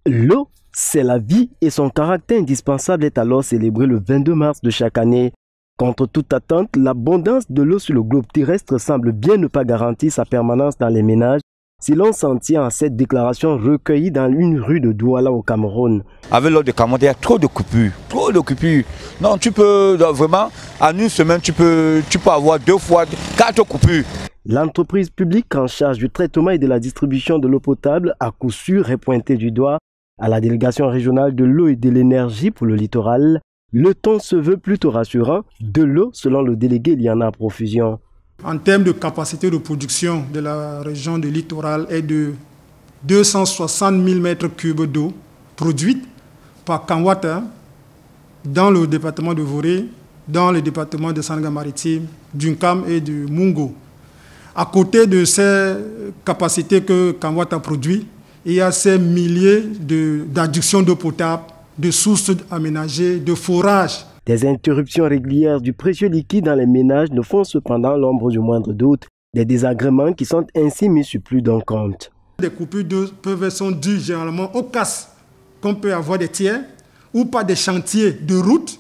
L'eau, c'est la vie et son caractère indispensable est alors célébré le 22 mars de chaque année. Contre toute attente, l'abondance de l'eau sur le globe terrestre semble bien ne pas garantir sa permanence dans les ménages, si l'on s'en tient à cette déclaration recueillie dans une rue de Douala au Cameroun. Avec l'eau de Cameroun, il y a trop de coupures, Non, tu peux vraiment, en une semaine, tu peux avoir 2 fois 4 coupures. L'entreprise publique en charge du traitement et de la distribution de l'eau potable, à coup sûr, est pointée du doigt. À la délégation régionale de l'eau et de l'énergie pour le littoral, le ton se veut plutôt rassurant. De l'eau, selon le délégué, il y en a à profusion. En termes de capacité de production de la région du littoral est de 260 000 mètres cubes d'eau produite par Kanwata dans le département de Voré, dans le département de Sanga-Maritime, d'Unkam et de Mungo. À côté de ces capacités que Kanwata produit, il y a ces milliers d'adductions d'eau potable, de sources aménagées, de forages. Des interruptions régulières du précieux liquide dans les ménages ne font cependant l'ombre du moindre doute. Des désagréments qui sont ainsi mis sur plus d'un compte. Les coupures d'eau sont dues généralement aux casses qu'on peut avoir des tiers ou pas des chantiers de route.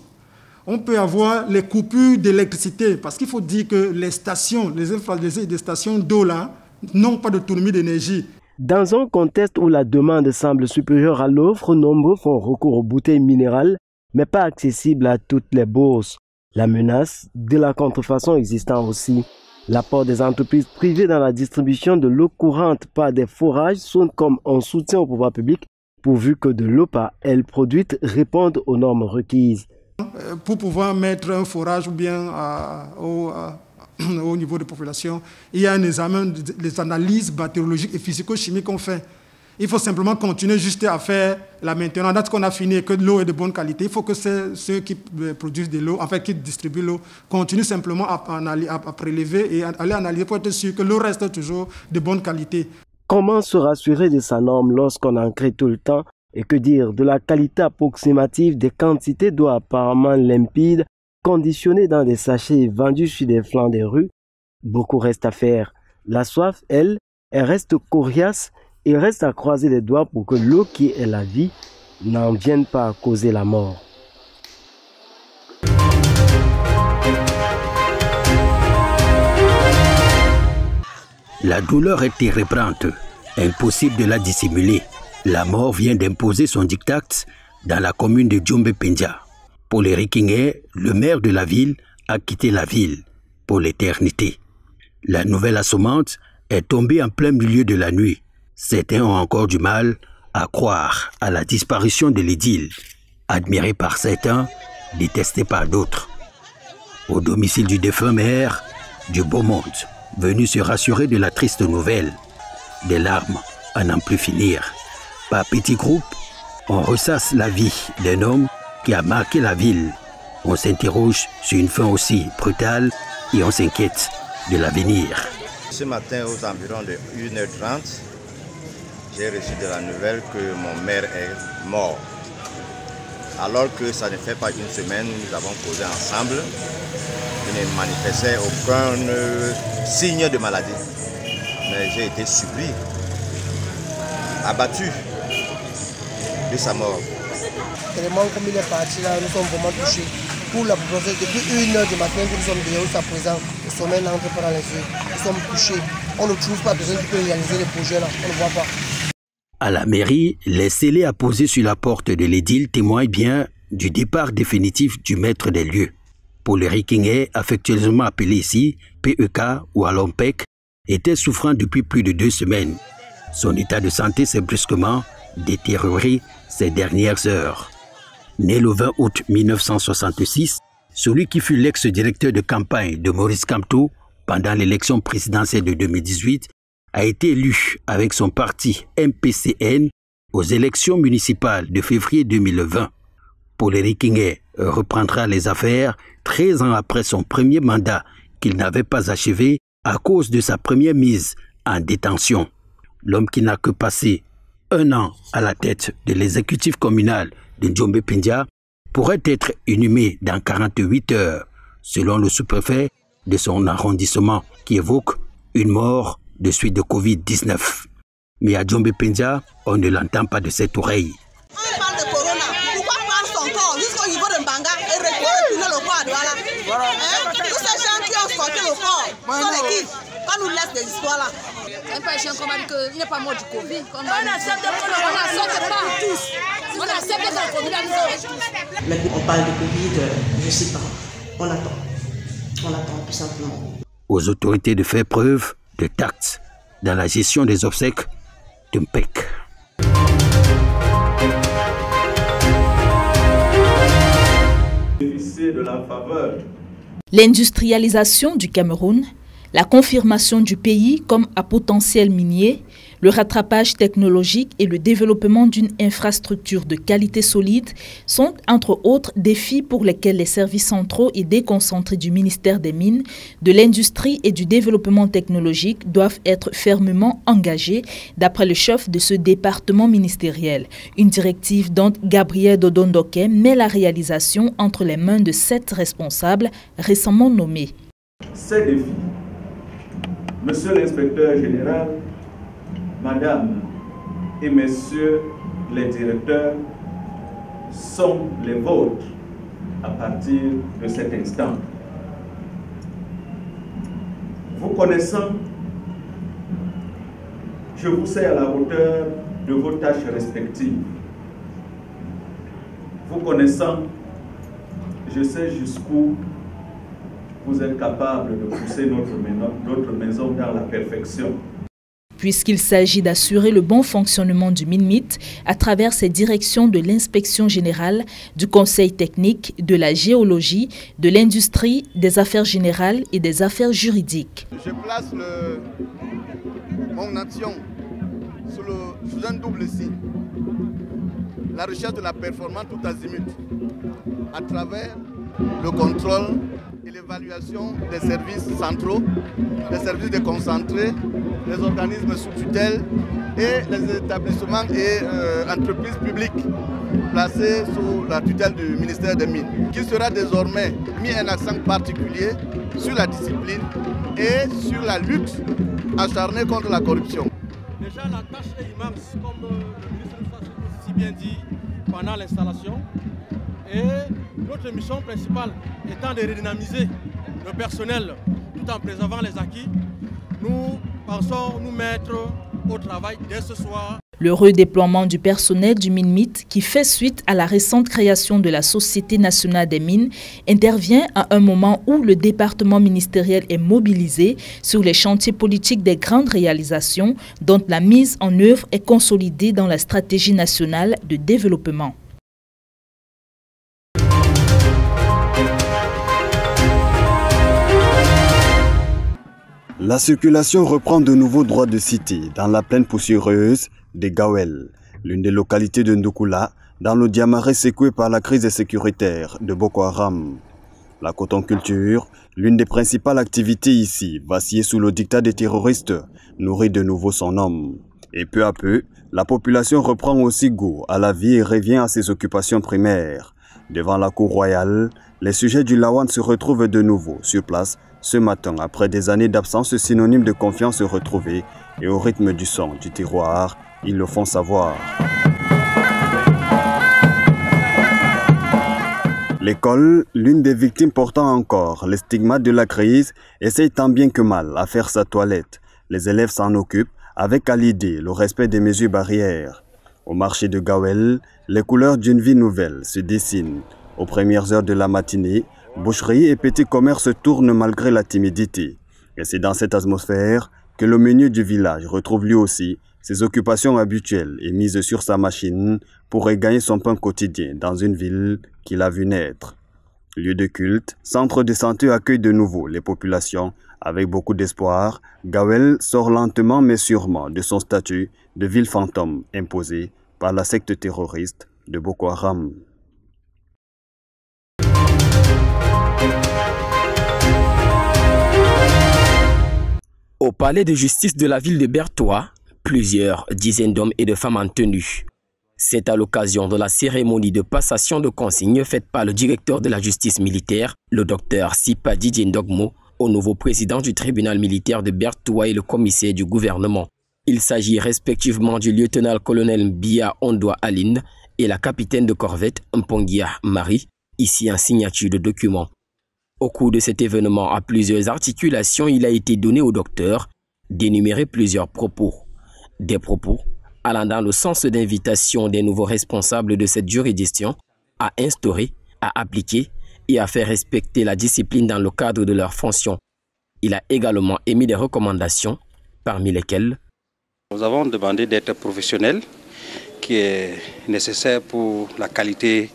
On peut avoir les coupures d'électricité parce qu'il faut dire que les stations, les stations d'eau là n'ont pas d'autonomie d'énergie. Dans un contexte où la demande semble supérieure à l'offre, nombreux font recours aux bouteilles minérales, mais pas accessibles à toutes les bourses. La menace de la contrefaçon existant aussi. L'apport des entreprises privées dans la distribution de l'eau courante par des forages sonne comme un soutien au pouvoir public, pourvu que de l'eau par elle produite réponde aux normes requises. Pour pouvoir mettre un forage ou bien au niveau de population, il y a un examen, des analyses bactériologiques et physico-chimiques qu'on fait. Il faut simplement continuer juste à faire la maintenance. Dès qu'on a fini et que l'eau est de bonne qualité, il faut que ceux qui produisent de l'eau, en fait qui distribuent l'eau, continuent simplement à prélever et à aller analyser pour être sûr que l'eau reste toujours de bonne qualité. Comment se rassurer de sa norme lorsqu'on en crée tout le temps? Et que dire de la qualité approximative des quantités d'eau apparemment limpides, conditionnées dans des sachets et vendues sur des flancs des rues? Beaucoup reste à faire. La soif, elle reste coriace. Il reste à croiser les doigts pour que l'eau qui est la vie n'en vienne pas à causer la mort. La douleur est irrépressible, impossible de la dissimuler. La mort vient d'imposer son diktat dans la commune de Djombe-Pendia. Pour les Rikingais, le maire de la ville a quitté la ville pour l'éternité. La nouvelle assommante est tombée en plein milieu de la nuit. Certains ont encore du mal à croire à la disparition de l'édile, admiré par certains, détesté par d'autres. Au domicile du défunt maire du beau monde, venu se rassurer de la triste nouvelle, des larmes à n'en plus finir. Par petits groupes, on ressasse la vie d'un homme qui a marqué la ville. On s'interroge sur une fin aussi brutale et on s'inquiète de l'avenir. Ce matin, aux environs de 1h30, j'ai reçu de la nouvelle que mon maire est mort. Alors que ça ne fait pas une semaine, nous avons causé ensemble. Il ne manifestait aucun signe de maladie. Mais j'ai été surpris, abattu de sa mort. Tellement comme il est parti là, nous sommes vraiment touchés. Pour la population, depuis 1h du matin que nous sommes dehors jusqu'à présent, le sommeil n'entre pas dans les yeux. Nous sommes touchés. On ne trouve pas besoin de réaliser les projets là, on ne voit pas. À la mairie, les scellés apposés sur la porte de l'édile témoignent bien du départ définitif du maître des lieux. Pour les Rikingais, affectueusement appelés ici PEK ou Alompec, était souffrant depuis plus de 2 semaines. Son état de santé s'est brusquement détérioré ces dernières heures. Né le 20 août 1966, celui qui fut l'ex-directeur de campagne de Maurice Kamto pendant l'élection présidentielle de 2018 a été élu avec son parti MPCN aux élections municipales de février 2020. Paul Rikingais reprendra les affaires 13 ans après son premier mandat qu'il n'avait pas achevé à cause de sa première mise en détention. L'homme qui n'a que passé 1 an à la tête de l'exécutif communal de Djombe-Pendia pourrait être inhumé dans 48 heures, selon le sous-préfet de son arrondissement qui évoque une mort de suite de Covid-19. Mais à Djombe Pendia, on ne l'entend pas de cette oreille. On parle de Corona. Pourquoi prendre son corps jusqu'au niveau de Mbanga et retourner le corps à Douala? Tous ces gens qui ont sorti le corps sont les qui? Qu'on nous laisse des histoires là. Un peu chiant qu'on va dire qu'il n'est pas mort du Covid. On n'accepte pas. On accepte que le Covid nous arrête tous. Maintenant, on parle de Covid, je ne sais pas. On attend. On attend tout simplement. Aux autorités de faire preuve de tact dans la gestion des obsèques de Mpek. De la faveur. L'industrialisation du Cameroun, la confirmation du pays comme à potentiel minier, le rattrapage technologique et le développement d'une infrastructure de qualité solide sont entre autres défis pour lesquels les services centraux et déconcentrés du ministère des Mines, de l'Industrie et du Développement technologique doivent être fermement engagés, d'après le chef de ce département ministériel. Une directive dont Gabriel Dodondoke met la réalisation entre les mains de 7 responsables récemment nommés. Ces défis, Monsieur l'inspecteur général, Madame et Messieurs les directeurs, sont les vôtres à partir de cet instant. Vous connaissant, je vous sais à la hauteur de vos tâches respectives. Vous connaissant, je sais jusqu'où vous êtes capable de pousser notre maison dans la perfection. Puisqu'il s'agit d'assurer le bon fonctionnement du MINMIT à travers ses directions de l'inspection générale, du conseil technique, de la géologie, de l'industrie, des affaires générales et des affaires juridiques. Je place mon action sous un double signe. La recherche de la performance tout azimut à travers le contrôle et l'évaluation des services centraux, des services déconcentrés, les organismes sous tutelle et les établissements et entreprises publiques placés sous la tutelle du ministère des Mines, qui sera désormais mis un accent particulier sur la discipline et sur la lutte acharnée contre la corruption. Déjà, la tâche est immense, comme le ministre l'a si bien dit pendant l'installation. Et notre mission principale étant de redynamiser le personnel tout en préservant les acquis, nous pensons nous mettre au travail dès ce soir. Le redéploiement du personnel du MINMIT, qui fait suite à la récente création de la Société nationale des mines, intervient à un moment où le département ministériel est mobilisé sur les chantiers politiques des grandes réalisations dont la mise en œuvre est consolidée dans la stratégie nationale de développement. La circulation reprend de nouveau droit de cité dans la plaine poussiéreuse de Gawel, l'une des localités de Ndoukoula, dans le Diamaré secoué par la crise sécuritaire de Boko Haram. La cotonculture, l'une des principales activités ici, vacillée sous le diktat des terroristes, nourrit de nouveau son homme. Et peu à peu, la population reprend aussi goût à la vie et revient à ses occupations primaires. Devant la cour royale, les sujets du Lawan se retrouvent de nouveau sur place ce matin après des années d'absence synonyme de confiance retrouvée et au rythme du son du tiroir, ils le font savoir. L'école, l'une des victimes portant encore les stigmates de la crise, essaye tant bien que mal à faire sa toilette. Les élèves s'en occupent avec à l'idée le respect des mesures barrières. Au marché de Gawel, les couleurs d'une vie nouvelle se dessinent. Aux premières heures de la matinée, boucherie et petits commerces tournent malgré la timidité. Et c'est dans cette atmosphère que le meunier du village retrouve lui aussi ses occupations habituelles et mise sur sa machine pour regagner son pain quotidien dans une ville qu'il a vu naître. Lieu de culte, centre de santé accueille de nouveau les populations. Avec beaucoup d'espoir, Gawel sort lentement mais sûrement de son statut de ville fantôme imposé par la secte terroriste de Boko Haram. Au palais de justice de la ville de Bertoua, plusieurs dizaines d'hommes et de femmes en tenue. C'est à l'occasion de la cérémonie de passation de consignes faite par le directeur de la justice militaire, le docteur Sipa Didier Ndogmo, au nouveau président du tribunal militaire de Bertoua et le commissaire du gouvernement. Il s'agit respectivement du lieutenant-colonel Bia Ondoa Aline et la capitaine de corvette Mpongia Marie, ici en signature de document. Au cours de cet événement, à plusieurs articulations, il a été donné au docteur d'énumérer plusieurs propos. Des propos allant dans le sens d'invitation des nouveaux responsables de cette juridiction à instaurer, à appliquer et à faire respecter la discipline dans le cadre de leurs fonctions. Il a également émis des recommandations, parmi lesquelles nous avons demandé d'être professionnels, qui est nécessaire pour la qualité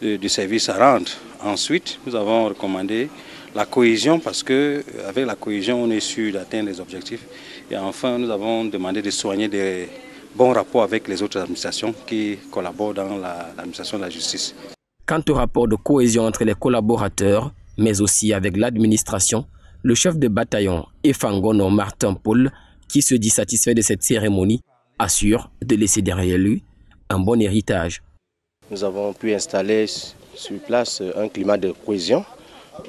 du service à rendre. Ensuite, nous avons recommandé la cohésion parce qu'avec la cohésion, on est sûr d'atteindre les objectifs. Et enfin, nous avons demandé de soigner des bons rapports avec les autres administrations qui collaborent dans l'administration de la justice. Quant au rapport de cohésion entre les collaborateurs, mais aussi avec l'administration, le chef de bataillon Efangono Martin Paul, qui se dit satisfait de cette cérémonie, assure de laisser derrière lui un bon héritage. Nous avons pu installer sur place un climat de cohésion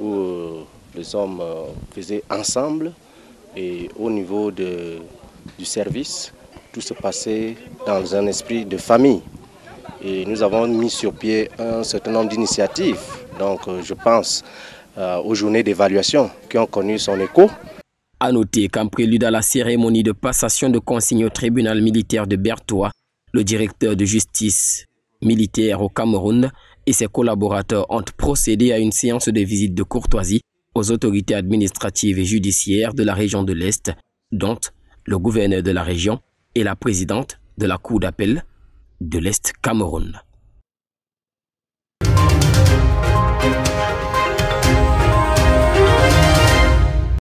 où les hommes faisaient ensemble et au niveau du service, tout se passait dans un esprit de famille. Et nous avons mis sur pied un certain nombre d'initiatives. Donc je pense aux journées d'évaluation qui ont connu son écho. A noter qu'en prélude à la cérémonie de passation de consigne au tribunal militaire de Bertoua, le directeur de justice militaire au Cameroun et ses collaborateurs ont procédé à une séance de visite de courtoisie aux autorités administratives et judiciaires de la région de l'Est, dont le gouverneur de la région et la présidente de la Cour d'appel de l'Est Cameroun.